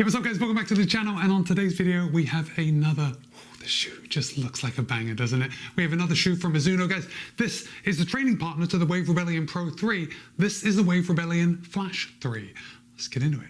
Hey, what's up guys, welcome back to the channel, and on today's video we have another, the shoe just looks like a banger, doesn't it? We have another shoe from MIZUNO, guys. This is the training partner to the Wave Rebellion Pro 3. This is the Wave Rebellion Flash 3. Let's get into it.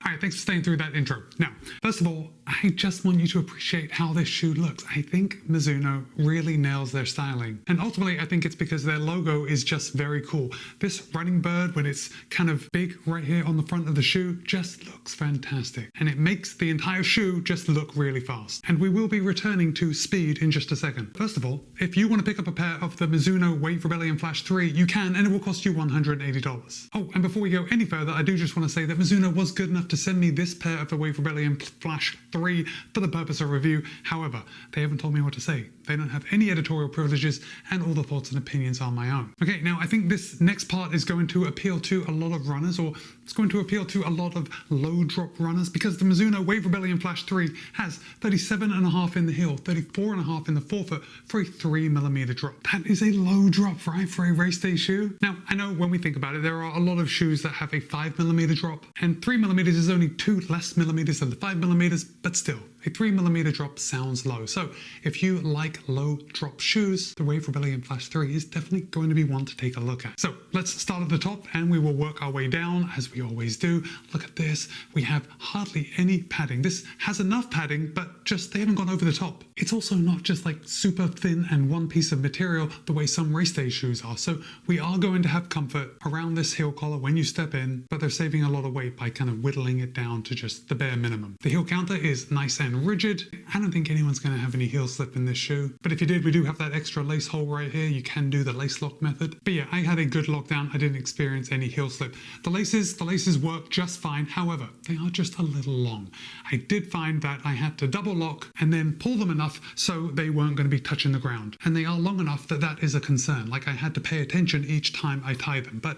Alright, thanks for staying through that intro. Now, first of all, I just want you to appreciate how this shoe looks. I think MIZUNO really nails their styling. And ultimately, I think it's because their logo is just very cool. This running bird, when it's kind of big right here on the front of the shoe, just looks fantastic. And it makes the entire shoe just look really fast. And we will be returning to speed in just a second. First of all, if you want to pick up a pair of the MIZUNO Wave Rebellion Flash 3, you can, and it will cost you $180. Oh, and before we go any further, I do just want to say that MIZUNO was good enough to send me this pair of the Wave Rebellion Flash 3 for the purpose of review. However, they haven't told me what to say. They don't have any editorial privileges, and all the thoughts and opinions are my own. Okay, now I think this next part is going to appeal to a lot of runners, or it's going to appeal to a lot of low drop runners, because the MIZUNO Wave Rebellion Flash 3 has 37.5 in the heel, 34.5 in the forefoot for a 3mm drop. That is a low drop, right, for a race day shoe? Now, I know when we think about it, there are a lot of shoes that have a 5mm drop, and 3mm is only 2 less millimeters than the 5mm, but still, a 3mm drop sounds low. So if you like low drop shoes, the Wave Rebellion Flash 3 is definitely going to be one to take a look at. So let's start at the top and we will work our way down as we always do. Look at this. We have hardly any padding. This has enough padding, but just they haven't gone over the top. It's also not just like super thin and one piece of material the way some race day shoes are. So we are going to have comfort around this heel collar when you step in, but they're saving a lot of weight by kind of whittling it down to just the bare minimum. The heel counter is nice and rigid. I don't think anyone's going to have any heel slip in this shoe, but if you did, we do have that extra lace hole right here. You can do the lace lock method. But yeah, I had a good lockdown. I didn't experience any heel slip. The laces work just fine. However, they are just a little long. I did find that I had to double lock and then pull them enough so they weren't going to be touching the ground. And they are long enough that that is a concern. Like I had to pay attention each time I tie them, but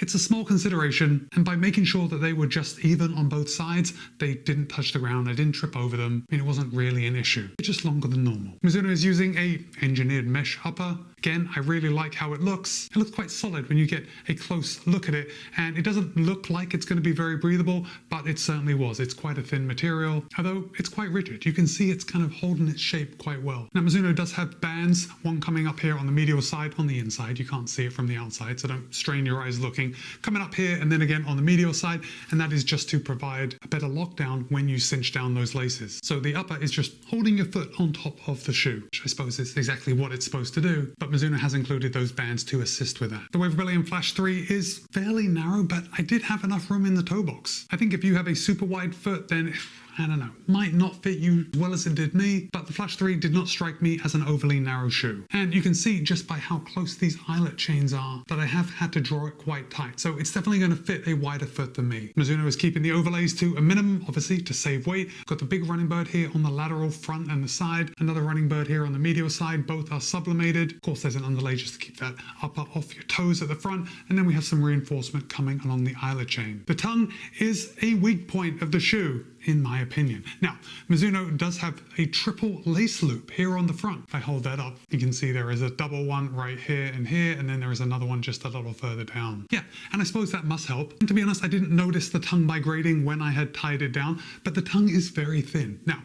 it's a small consideration, and by making sure that they were just even on both sides, they didn't touch the ground, I didn't trip over them, I mean, it wasn't really an issue. It's just longer than normal. MIZUNO is using a engineered mesh upper. Again, I really like how it looks. It looks quite solid when you get a close look at it, and it doesn't look like it's going to be very breathable, but it certainly was. It's quite a thin material, although it's quite rigid. You can see it's kind of holding its shape quite well. Now, MIZUNO does have bands, one coming up here on the medial side, on the inside. You can't see it from the outside, so don't strain your eyes looking. Coming up here and then again on the medial side, and that is just to provide a better lockdown when you cinch down those laces. So the upper is just holding your foot on top of the shoe, which I suppose is exactly what it's supposed to do, but MIZUNO has included those bands to assist with that. The Wave Rebellion Flash 3 is fairly narrow, but I did have enough room in the toe box. I think if you have a super wide foot, then I don't know, might not fit you as well as it did me, but the Flash 3 did not strike me as an overly narrow shoe. And you can see just by how close these eyelet chains are that I have had to draw it quite tight. So it's definitely going to fit a wider foot than me. MIZUNO is keeping the overlays to a minimum, obviously, to save weight. Got the big running bird here on the lateral front and the side, another running bird here on the medial side. Both are sublimated. Of course, there's an underlay just to keep that upper off your toes at the front. And then we have some reinforcement coming along the eyelet chain. The tongue is a weak point of the shoe, in my opinion. Now, MIZUNO does have a triple lace loop here on the front. If I hold that up, you can see there is a double one right here, and then there is another one just a little further down. Yeah, and I suppose that must help. And to be honest, I didn't notice the tongue by grading when I had tied it down, but the tongue is very thin. Now,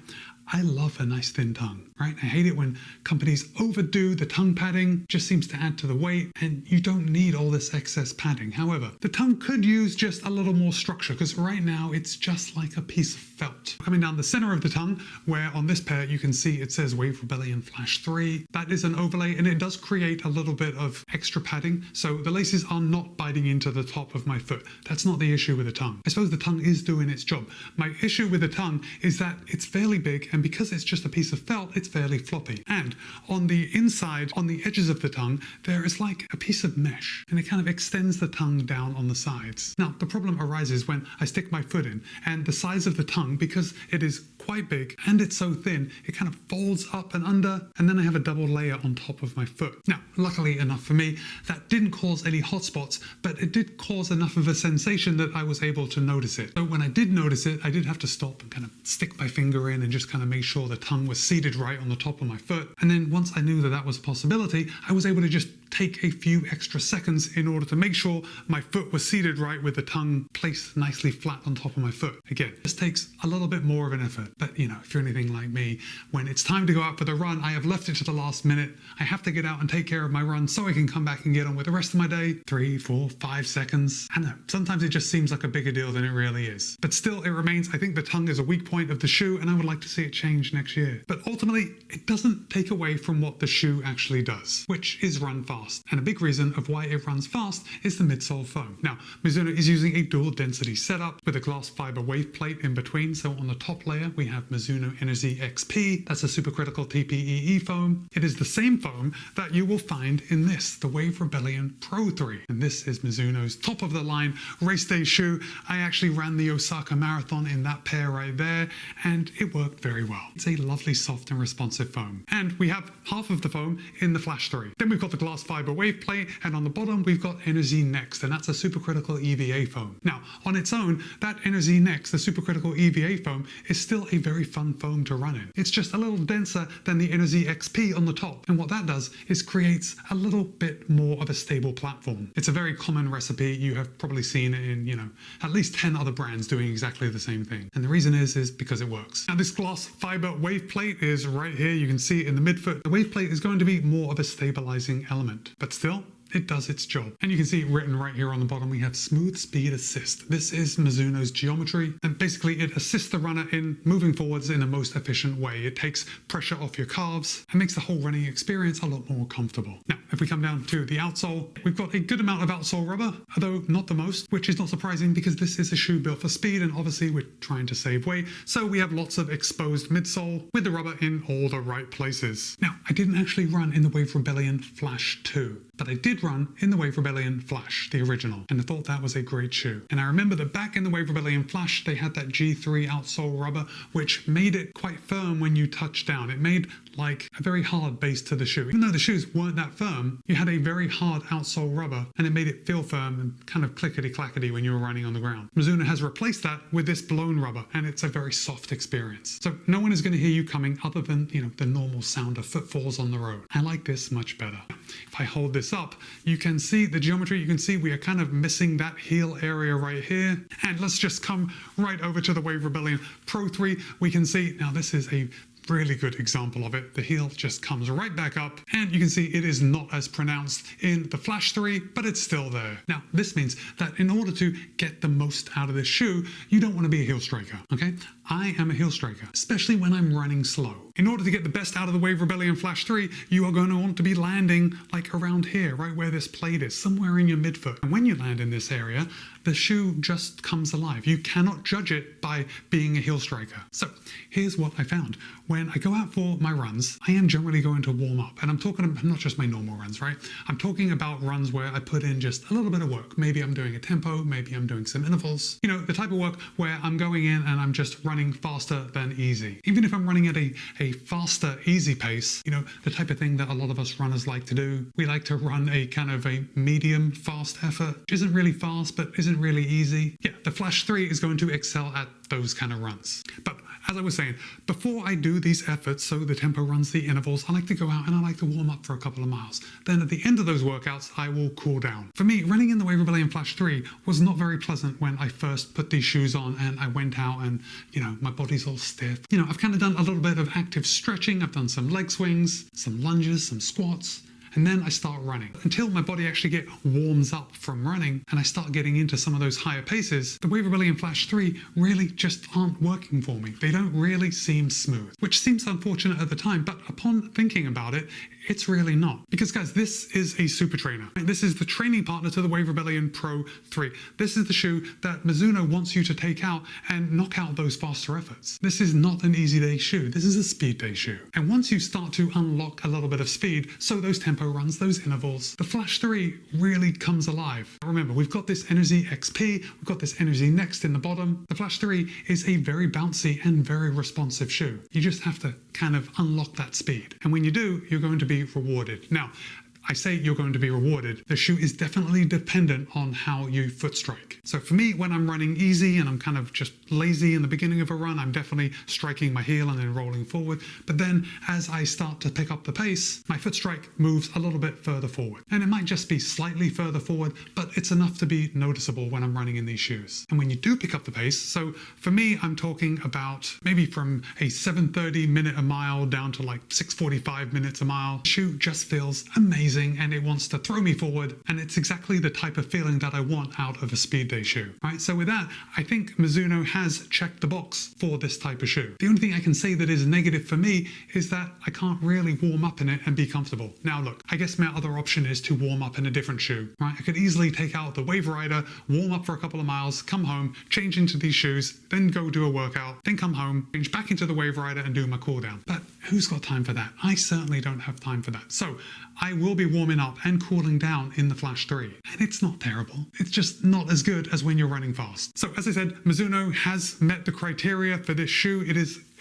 I love a nice thin tongue, right? I hate it when companies overdo the tongue padding, just seems to add to the weight, and you don't need all this excess padding. However, the tongue could use just a little more structure, because right now it's just like a piece of felt. Coming down the center of the tongue, where on this pair you can see it says Wave Rebellion Flash 3, that is an overlay, and it does create a little bit of extra padding, so the laces are not biting into the top of my foot. That's not the issue with the tongue. I suppose the tongue is doing its job. My issue with the tongue is that it's fairly big, and because it's just a piece of felt, it's fairly floppy. And on the inside, on the edges of the tongue, there is like a piece of mesh, and it kind of extends the tongue down on the sides. Now, the problem arises when I stick my foot in, and the size of the tongue, because it is quite big and it's so thin, it kind of folds up and under, and then I have a double layer on top of my foot. Now, luckily enough for me, that didn't cause any hot spots, but it did cause enough of a sensation that I was able to notice it. So when I did notice it, I did have to stop and kind of stick my finger in and just kind of make sure the tongue was seated right on the top of my foot. And then once I knew that that was a possibility, I was able to just take a few extra seconds in order to make sure my foot was seated right with the tongue placed nicely flat on top of my foot. Again, this takes a little bit more of an effort, but you know, if you're anything like me, when it's time to go out for the run, I have left it to the last minute. I have to get out and take care of my run so I can come back and get on with the rest of my day. 3, 4, 5 seconds. I don't know, sometimes it just seems like a bigger deal than it really is. But still, it remains, I think the tongue is a weak point of the shoe, and I would like to see it change next year. But ultimately, it doesn't take away from what the shoe actually does, which is run fast. And a big reason of why it runs fast is the midsole foam. Now, Mizuno is using a dual density setup with a glass fiber wave plate in between. So on the top layer, we have Mizuno Energy XP. That's a supercritical TPEE foam. It is the same foam that you will find in this, the Wave Rebellion Pro 3. And this is Mizuno's top of the line race day shoe. I actually ran the Osaka Marathon in that pair right there, and it worked very well. It's a lovely, soft and responsive foam. And we have half of the foam in the Flash 3. Then we've got the glass fiber wave plate, and on the bottom we've got Energy Next, and that's a supercritical EVA foam. Now, on its own, that Energy Next, the supercritical EVA foam, is still a very fun foam to run in. It's just a little denser than the Energy XP on the top, and what that does is creates a little bit more of a stable platform. It's a very common recipe. You have probably seen it in, you know, at least 10 other brands doing exactly the same thing. And the reason is because it works. Now, this glass fiber wave plate is right here. You can see it in the midfoot. The wave plate is going to be more of a stabilizing element, but still, it does its job. And you can see it written right here on the bottom, we have Smooth Speed Assist. This is Mizuno's geometry, and basically it assists the runner in moving forwards in the most efficient way. It takes pressure off your calves and makes the whole running experience a lot more comfortable. Now, if we come down to the outsole, we've got a good amount of outsole rubber, although not the most, which is not surprising because this is a shoe built for speed, and obviously we're trying to save weight. So we have lots of exposed midsole with the rubber in all the right places. Now, I didn't actually run in the Wave Rebellion Flash 2, but I did run in the Wave Rebellion Flash, the original, and I thought that was a great shoe. And I remember that back in the Wave Rebellion Flash, they had that G3 outsole rubber, which made it quite firm when you touched down. It made like a very hard base to the shoe. Even though the shoes weren't that firm, you had a very hard outsole rubber, and it made it feel firm and kind of clickety-clackety when you were running on the ground. Mizuno has replaced that with this blown rubber, and it's a very soft experience. So no one is going to hear you coming other than, you know, the normal sound of footfalls on the road. I like this much better. If I hold this up, you can see the geometry. You can see we are kind of missing that heel area right here. And let's just come right over to the Wave Rebellion Pro 3. We can see, now this is a really good example of it. The heel just comes right back up, and you can see it is not as pronounced in the Flash 3, but it's still there. Now, this means that in order to get the most out of this shoe, you don't want to be a heel striker, okay? I am a heel striker, especially when I'm running slow. In order to get the best out of the Wave Rebellion Flash 3, you are going to want to be landing like around here, right where this plate is, somewhere in your midfoot. And when you land in this area, the shoe just comes alive. You cannot judge it by being a heel striker. So here's what I found. When I go out for my runs, I am generally going to warm up. And I'm talking about not just my normal runs, right? I'm talking about runs where I put in just a little bit of work. Maybe I'm doing a tempo, maybe I'm doing some intervals. You know, the type of work where I'm going in and I'm just running faster than easy. Even if I'm running at a faster, easy pace, you know, the type of thing that a lot of us runners like to do. We like to run a kind of a medium fast effort, which isn't really fast, but isn't really easy. Yeah, the Flash 3 is going to excel at those kind of runs. But as I was saying, before I do these efforts, so the tempo runs, the intervals, I like to go out and I like to warm up for a couple of miles. Then at the end of those workouts, I will cool down. For me, running in the Wave Rebellion Flash 3 was not very pleasant when I first put these shoes on and I went out and, you know, my body's all stiff. You know, I've kind of done a little bit of active stretching. I've done some leg swings, some lunges, some squats. And then I start running. Until my body actually warms up from running and I start getting into some of those higher paces, the Wave Rebellion Flash 3 really just aren't working for me. They don't really seem smooth, which seems unfortunate at the time, but upon thinking about it, it's really not. Because guys, this is a super trainer. This is the training partner to the Wave Rebellion Pro 3. This is the shoe that Mizuno wants you to take out and knock out those faster efforts. This is not an easy day shoe. This is a speed day shoe. And once you start to unlock a little bit of speed, so those tempo runs, those intervals, the Flash 3 really comes alive. Remember, we've got this Energy XP, we've got this Energy Next in the bottom. The Flash 3 is a very bouncy and very responsive shoe. You just have to kind of unlock that speed. And when you do, you're going to be rewarded. Now, I say you're going to be rewarded, the shoe is definitely dependent on how you foot strike. So for me, when I'm running easy and I'm kind of just lazy in the beginning of a run, I'm definitely striking my heel and then rolling forward. But then as I start to pick up the pace, my foot strike moves a little bit further forward. And it might just be slightly further forward, but it's enough to be noticeable when I'm running in these shoes. And when you do pick up the pace, so for me, I'm talking about maybe from a 7:30 minute a mile down to like 6:45 minutes a mile, the shoe just feels amazing and it wants to throw me forward. And it's exactly the type of feeling that I want out of a speed day shoe, right? So with that, I think Mizuno has checked the box for this type of shoe. The only thing I can say that is negative for me is that I can't really warm up in it and be comfortable. Now look, I guess my other option is to warm up in a different shoe, right? I could easily take out the Wave Rider, warm up for a couple of miles, come home, change into these shoes, then go do a workout, then come home, change back into the Wave Rider and do my cool down. But who's got time for that? I certainly don't have time for that. So I will be warming up and cooling down in the Flash 3. And it's not terrible. It's just not as good as when you're running fast. So as I said, Mizuno has met the criteria for this shoe.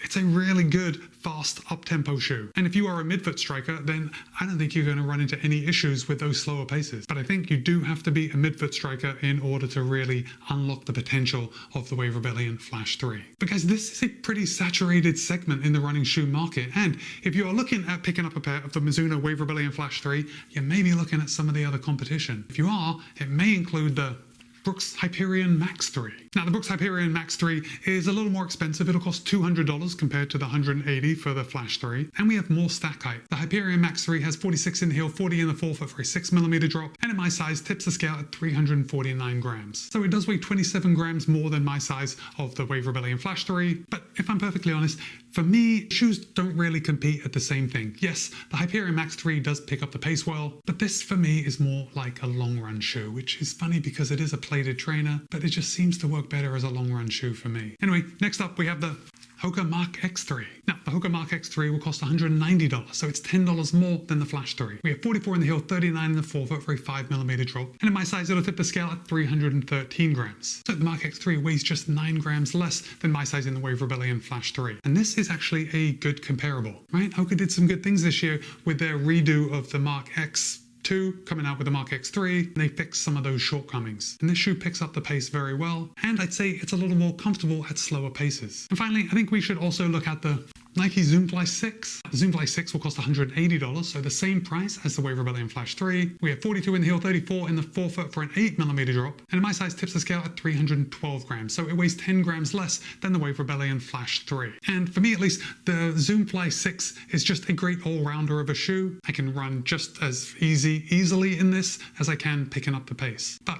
It's a really good, fast, up-tempo shoe. And if you are a midfoot striker, then I don't think you're going to run into any issues with those slower paces. But I think you do have to be a midfoot striker in order to really unlock the potential of the Wave Rebellion Flash 3. Because this is a pretty saturated segment in the running shoe market. And if you are looking at picking up a pair of the Mizuno Wave Rebellion Flash 3, you may be looking at some of the other competition. If you are, it may include the Brooks Hyperion Max 3. Now the Brooks Hyperion Max 3 is a little more expensive. It'll cost $200 compared to the $180 for the Flash 3. And we have more stack height. The Hyperion Max 3 has 46 in the heel, 40 in the forefoot for a 6mm drop. And in my size, tips the scale at 349 grams. So it does weigh 27 grams more than my size of the Wave Rebellion Flash 3. But if I'm perfectly honest, for me, shoes don't really compete at the same thing. Yes, the Hyperion Max 3 does pick up the pace well, but this for me is more like a long run shoe, which is funny because it is a plated trainer, but it just seems to work better as a long run shoe for me. Anyway, next up we have the Hoka Mach X3. Now, the Hoka Mach X3 will cost $190, so it's $10 more than the Flash 3. We have 44 in the heel, 39 in the forefoot for a 5mm drop, and in my size it'll tip the scale at 313 grams. So the Mach X3 weighs just 9 grams less than my size in the Wave Rebellion Flash 3. And this is actually a good comparable, right? Hoka did some good things this year with their redo of the Mach X2 coming out with the Mach X3, they fixed some of those shortcomings. And this shoe picks up the pace very well, and I'd say it's a little more comfortable at slower paces. And finally, I think we should also look at the Nike Zoom Fly 6. The Zoom Fly 6 will cost $180, so the same price as the Wave Rebellion Flash 3. We have 42 in the heel, 34 in the forefoot for an 8mm drop, and in my size tips the scale at 312 grams, so it weighs 10 grams less than the Wave Rebellion Flash 3. And for me at least, the Zoom Fly 6 is just a great all-rounder of a shoe. I can run just as easily in this as I can picking up the pace. But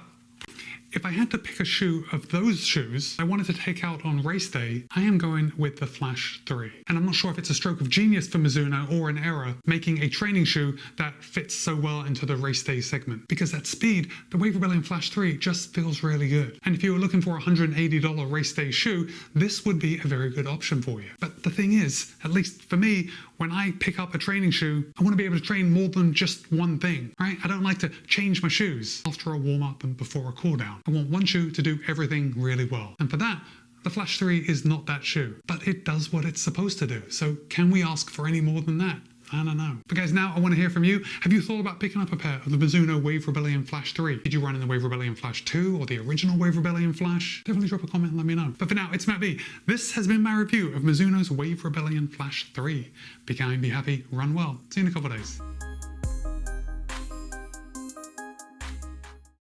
if I had to pick a shoe of those shoes I wanted to take out on race day, I am going with the Flash 3. And I'm not sure if it's a stroke of genius for Mizuno or an error making a training shoe that fits so well into the race day segment. Because at speed, the Wave Rebellion Flash 3 just feels really good. And if you were looking for a $180 race day shoe, this would be a very good option for you. But the thing is, at least for me, when I pick up a training shoe, I want to be able to train more than just one thing, right? I don't like to change my shoes after a warm up and before a cool down. I want one shoe to do everything really well. And for that, the Flash 3 is not that shoe, but it does what it's supposed to do. So can we ask for any more than that? I don't know. But guys, now I want to hear from you. Have you thought about picking up a pair of the Mizuno Wave Rebellion Flash 3? Did you run in the Wave Rebellion Flash 2 or the original Wave Rebellion Flash? Definitely drop a comment and let me know. But for now, it's Matt B. This has been my review of Mizuno's Wave Rebellion Flash 3. Be kind, be happy, run well. See you in a couple of days.